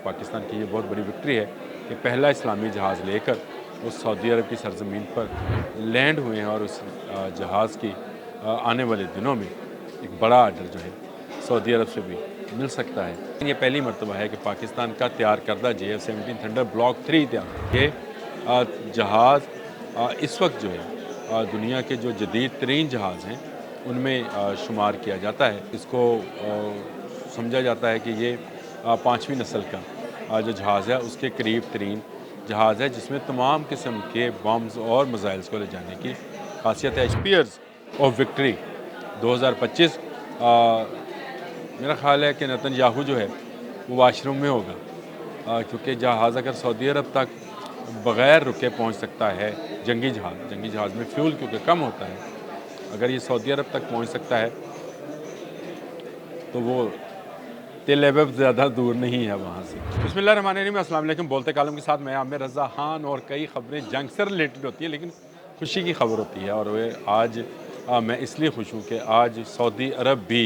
पाकिस्तान की ये बहुत बड़ी विक्ट्री है कि पहला इस्लामी जहाज़ लेकर वो सऊदी अरब की सरजमीन पर लैंड हुए हैं और उस जहाज़ की आने वाले दिनों में एक बड़ा आर्डर जो है सऊदी अरब से भी मिल सकता है। ये पहली मरतबा है कि पाकिस्तान का तैयार करदा JF-17 थंडर ब्लॉक 3 तैयार ये जहाज़ इस वक्त जो है दुनिया के जो जदीद तरीन जहाज़ हैं उनमें शुमार किया जाता है। इसको समझा जाता है कि ये पाँचवीं नस्ल का जो जहाज़ है उसके करीब तरीन जहाज़ है जिसमें तमाम किस्म के बम्स और मिसाइल्स को ले जाने की खासियत है। स्पीयर्स ऑफ विक्ट्री 2025 मेरा ख्याल है कि नेतन्याहू जो है वो वाशरूम में होगा क्योंकि जहाज़ अगर सऊदी अरब तक बग़ैर रुके पहुंच सकता है जंगी जहाज़ में फ्यूल क्योंकि कम होता है, अगर ये सऊदी अरब तक पहुंच सकता है तो वो तेल अवीव ज़्यादा दूर नहीं है वहाँ से। बिस्मिल्लाहिर्रहमानिर्रहीम, अस्सलाम वालेकुम। बोलते कालम के साथ मैं आमिर रज़ा खान और कई ख़बरें जंग से रिलेटेड होती है लेकिन खुशी की खबर होती है और वे आज मैं इसलिए खुश हूँ कि आज सऊदी अरब भी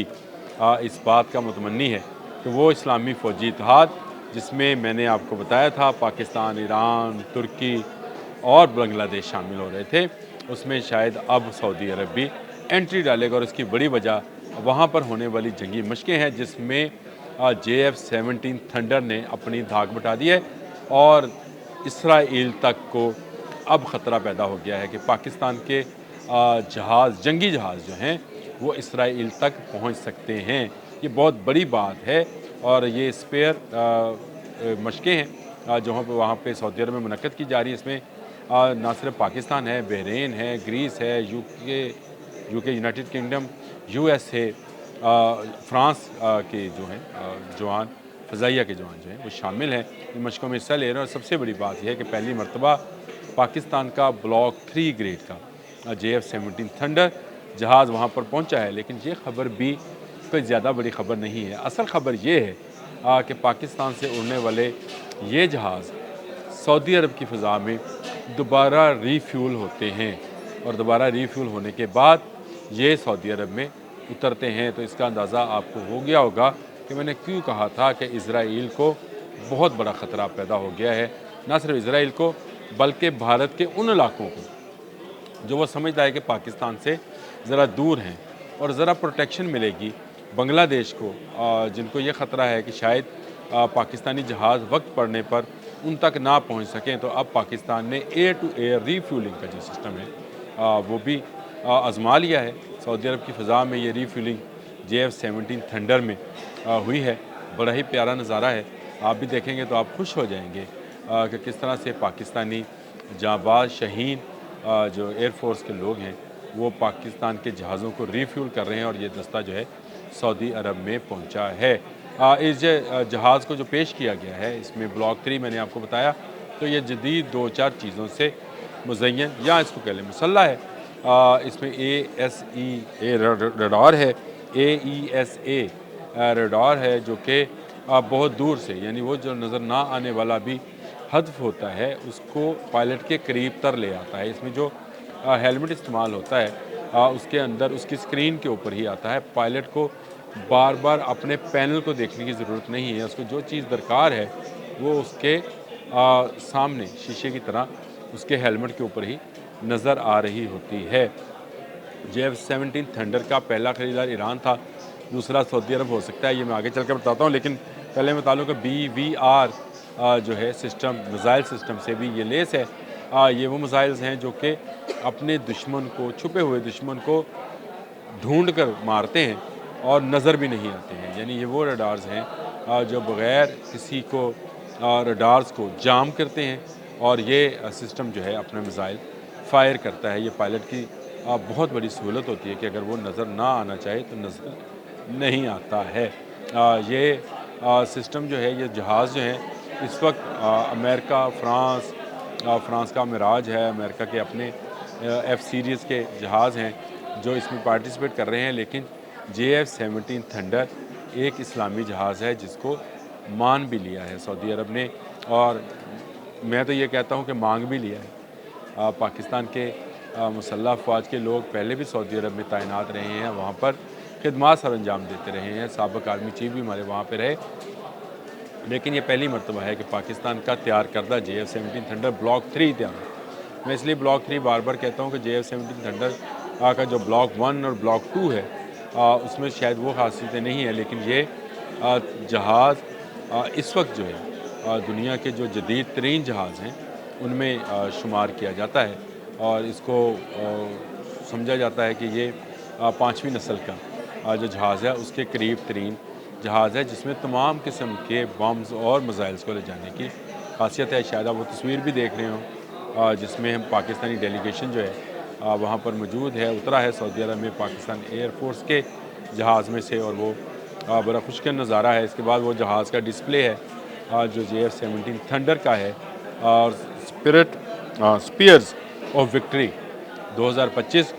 इस बात का मुतमन्नी है कि वो इस्लामी फ़ौजी इत्तेहाद जिसमें मैंने आपको बताया था पाकिस्तान, ईरान, तुर्की और बांग्लादेश शामिल हो रहे थे, उसमें शायद अब सऊदी अरब भी एंट्री डालेगा और इसकी बड़ी वजह वहाँ पर होने वाली जंगी मशकें हैं जिसमें JF-17 थंडर ने अपनी धाक बटा दी है और इसराइल तक को अब ख़तरा पैदा हो गया है कि पाकिस्तान के जंगी जहाज़ जो हैं वो इसराइल तक पहुँच सकते हैं। ये बहुत बड़ी बात है और ये स्पेयर मशकें हैं जहाँ पर वहाँ पे सऊदी अरब में मुनक्कद की जा रही है। इसमें ना सिर्फ पाकिस्तान है, बहरीन है, ग्रीस है, UK United kingdom, USA, France के जो हैं जवान फ़ज़ाइया के जवान जो हैं वो शामिल हैं, इन मशकों में हिस्सा ले रहे हैं। और सबसे बड़ी बात यह है कि पहली मरतबा पाकिस्तान का ब्लॉक 3 ग्रेड का JF-17 थंडर जहाज़ वहाँ पर पहुँचा है। लेकिन ये ख़बर भी कोई ज़्यादा बड़ी ख़बर नहीं है। असल ख़बर ये है कि पाकिस्तान से उड़ने वाले ये जहाज़ सऊदी अरब की फ़ज़ा में दोबारा रीफ्यूल होते हैं और दोबारा रीफ्यूल होने के बाद ये सऊदी अरब में उतरते हैं। तो इसका अंदाज़ा आपको हो गया होगा कि मैंने क्यों कहा था कि इसराइल को बहुत बड़ा ख़तरा पैदा हो गया है। ना सिर्फ इसराइल को बल्कि भारत के उन इलाकों को जो वो समझता है कि पाकिस्तान से ज़रा दूर हैं और ज़रा प्रोटेक्शन मिलेगी बांग्लादेश को, जिनको ये ख़तरा है कि शायद पाकिस्तानी जहाज़ वक्त पड़ने पर उन तक ना पहुंच सकें। तो अब पाकिस्तान ने एयर टू एयर रीफ्यूलिंग का जो सिस्टम है वो भी आज़मा लिया है। सऊदी अरब की फ़ज़ा में ये रीफ्यूलिंग JF-17 थंडर में हुई है। बड़ा ही प्यारा नज़ारा है, आप भी देखेंगे तो आप खुश हो जाएंगे कि किस तरह से पाकिस्तानी जांबाज शहीन जो एयरफोर्स के लोग हैं वो पाकिस्तान के जहाज़ों को रीफ्यूल कर रहे हैं और ये दस्ता जो है सऊदी अरब में पहुंचा है। इस जहाज़ को जो पेश किया गया है इसमें ब्लॉक 3 मैंने आपको बताया, तो ये जदीद 2-4 चीज़ों से मुज़य्यन या इसको कह लें मुसल्लह है। इसमें AESA रडार है, AESA रडार है जो कि बहुत दूर से यानी वो जो नज़र ना आने वाला भी हदफ होता है उसको पायलट के करीब तर ले आता है। इसमें जो हेलमेट इस्तेमाल होता है उसके अंदर उसकी स्क्रीन के ऊपर ही आता है। पायलट को बार बार अपने पैनल को देखने की ज़रूरत नहीं है, उसको जो चीज़ दरकार है वो उसके सामने शीशे की तरह उसके हेलमेट के ऊपर ही नज़र आ रही होती है। JF-17 थंडर का पहला ख़रीदार ईरान था, दूसरा सऊदी अरब हो सकता है, ये मैं आगे चल कर बताता हूँ। लेकिन पहले मैं बता लूँ कि BVR जो है सिस्टम मिसाइल सिस्टम से भी ये लेस है। ये वो मिसाइल्स हैं जो कि अपने दुश्मन को, छुपे हुए दुश्मन को ढूंढ कर मारते हैं और नज़र भी नहीं आते हैं। यानी ये वो रडार्स हैं जो बग़ैर किसी को रडार्स को जाम करते हैं और ये सिस्टम जो है अपना मिसाइल फ़ायर करता है। ये पायलट की बहुत बड़ी सहूलत होती है कि अगर वो नज़र ना आना चाहे तो नज़र नहीं आता है। ये सिस्टम जो है, ये जहाज़ जो हैं इस वक्त अमेरिका, फ्रांस का मिराज है, अमेरिका के अपने F सीरीज़ के जहाज़ हैं जो इसमें पार्टिसिपेट कर रहे हैं। लेकिन JF-17 थंडर एक इस्लामी जहाज़ है जिसको मान भी लिया है सऊदी अरब ने, और मैं तो ये कहता हूँ कि मांग भी लिया है। पाकिस्तान के मुसल्लह फ़ौज के लोग पहले भी सऊदी अरब में तैनात रहे हैं, वहाँ पर खिदमत सर अंजाम देते रहे हैं, साबिक़ आर्मी चीफ भी हमारे वहाँ पे रहे। लेकिन ये पहली मरतबा है कि पाकिस्तान का तैयार करदा JF-17 थंडर ब्लॉक 3 तैयार है। मैं इसलिए ब्लॉक 3 बार बार कहता हूँ कि JF-17 थंडर का जो ब्लॉक 1 और ब्लॉक 2 है उसमें शायद वो खासियतें नहीं है, लेकिन ये जहाज़ इस वक्त जो है दुनिया के जो जदीद तरीन जहाज़ हैं उनमें शुमार किया जाता है और इसको समझा जाता है कि ये 5वीं नस्ल का जो जहाज़ है उसके करीब तरीन जहाज़ है जिसमें तमाम किस्म के बम्स और मिसाइल्स को ले जाने की खासियत है। शायद आप वो तस्वीर भी देख रहे हो जिसमें हम पाकिस्तानी डेलीगेशन जो है वहाँ पर मौजूद है, उतरा है सऊदी अरब में पाकिस्तान एयरफोर्स के जहाज़ में से, और वो बड़ा खुशकिन नज़ारा है। इसके बाद वो जहाज़ का डिस्प्ले है जो JF-17 थंडर का है और स्पीयर्स ऑफ विक्ट्री 2025।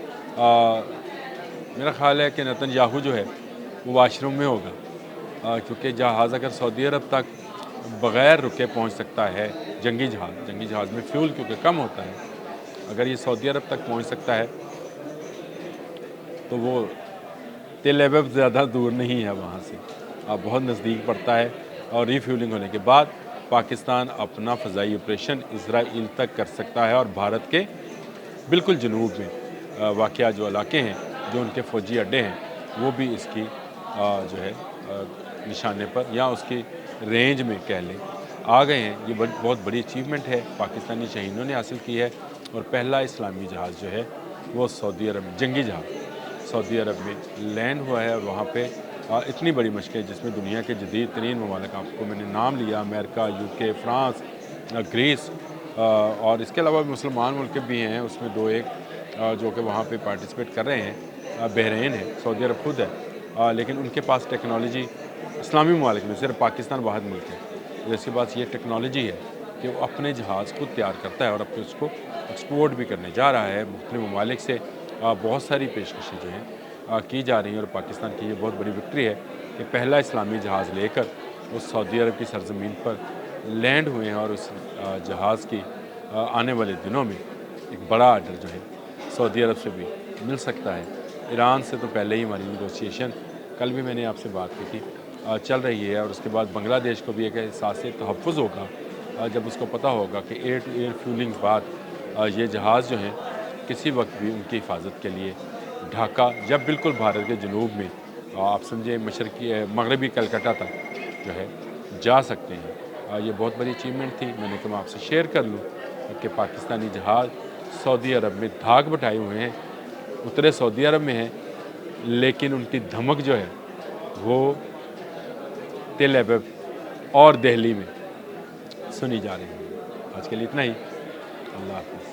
मेरा ख्याल है कि नेतन्याहू जो है वो वाशरूम में होगा क्योंकि जहाज़ अगर सऊदी अरब तक बग़ैर रुके पहुंच सकता है, जंगी जहाज़ में फ्यूल क्योंकि कम होता है, अगर ये सऊदी अरब तक पहुंच सकता है तो वो तेल अवीव ज़्यादा दूर नहीं है वहाँ से, बहुत नज़दीक पड़ता है। और रीफ्यूलिंग होने के बाद पाकिस्तान अपना फ़ज़ाई ऑपरेशन इजराइल तक कर सकता है और भारत के बिल्कुल जनूब में वाक़या जो इलाके हैं, जो उनके फ़ौजी अड्डे हैं, वो भी इसकी जो है निशाने पर या उसकी रेंज में कह लें आ गए हैं। ये बहुत बड़ी अचीवमेंट है पाकिस्तानी शहीदों ने हासिल की है और पहला इस्लामी जहाज़ जो है वो सऊदी अरब में, जंगी जहाज़ सऊदी अरब में लैंड हुआ है। और वहाँ पे इतनी बड़ी मशक़ें जिसमें दुनिया के जदीद तरीन ममालिक, आपको मैंने नाम लिया, अमेरिका, UK, फ्रांस, ग्रीस और इसके अलावा मुसलमान मुल्क भी हैं उसमें 2-1 जो कि वहाँ पे पार्टिसिपेट कर रहे हैं। बहरीन है, सऊदी अरब खुद है, लेकिन उनके पास टेक्नोलॉजी इस्लामी ममालिक में सिर्फ पाकिस्तान वाहिद मुल्क है जिसके पास ये टेक्नोलॉजी है कि वो अपने जहाज़ खुद तैयार करता है और अपने उसको एक्सपोर्ट भी करने जा रहा है मुख्तलिफ ममालिक से। बहुत सारी पेशकशें जो हैं की जा रही हैं और पाकिस्तान की ये बहुत बड़ी विक्ट्री है कि पहला इस्लामी जहाज़ लेकर वो सऊदी अरब की सरजमीन पर लैंड हुए हैं और उस जहाज़ की आने वाले दिनों में एक बड़ा आर्डर जो है सऊदी अरब से भी मिल सकता है। ईरान से तो पहले ही हमारी निगोशिएशन, कल भी मैंने आपसे बात की थी, चल रही है और उसके बाद बांग्लादेश को भी एक एहसास तहफ़्फ़ुज़ होगा जब उसको पता होगा कि एयर टू एयर फ्यूलिंग बाद ये जहाज़ जो हैं किसी वक्त भी उनकी हिफाजत के लिए ढाका या बिल्कुल भारत के जनूब में आप समझे मशरकी मगरबी कलकत्ता तक जो है जा सकते हैं। ये बहुत बड़ी अचीवमेंट थी, मैंने कहा मैं आपसे शेयर कर लूँ कि पाकिस्तानी जहाज़ सऊदी अरब में धाक बिठाए हुए हैं, उतरे सऊदी अरब में हैं, लेकिन उनकी धमक जो है वो तेल अवीव और दिल्ली में सुनी जा रही है। आज के लिए इतना ही। अल्लाह हाफ़िज़।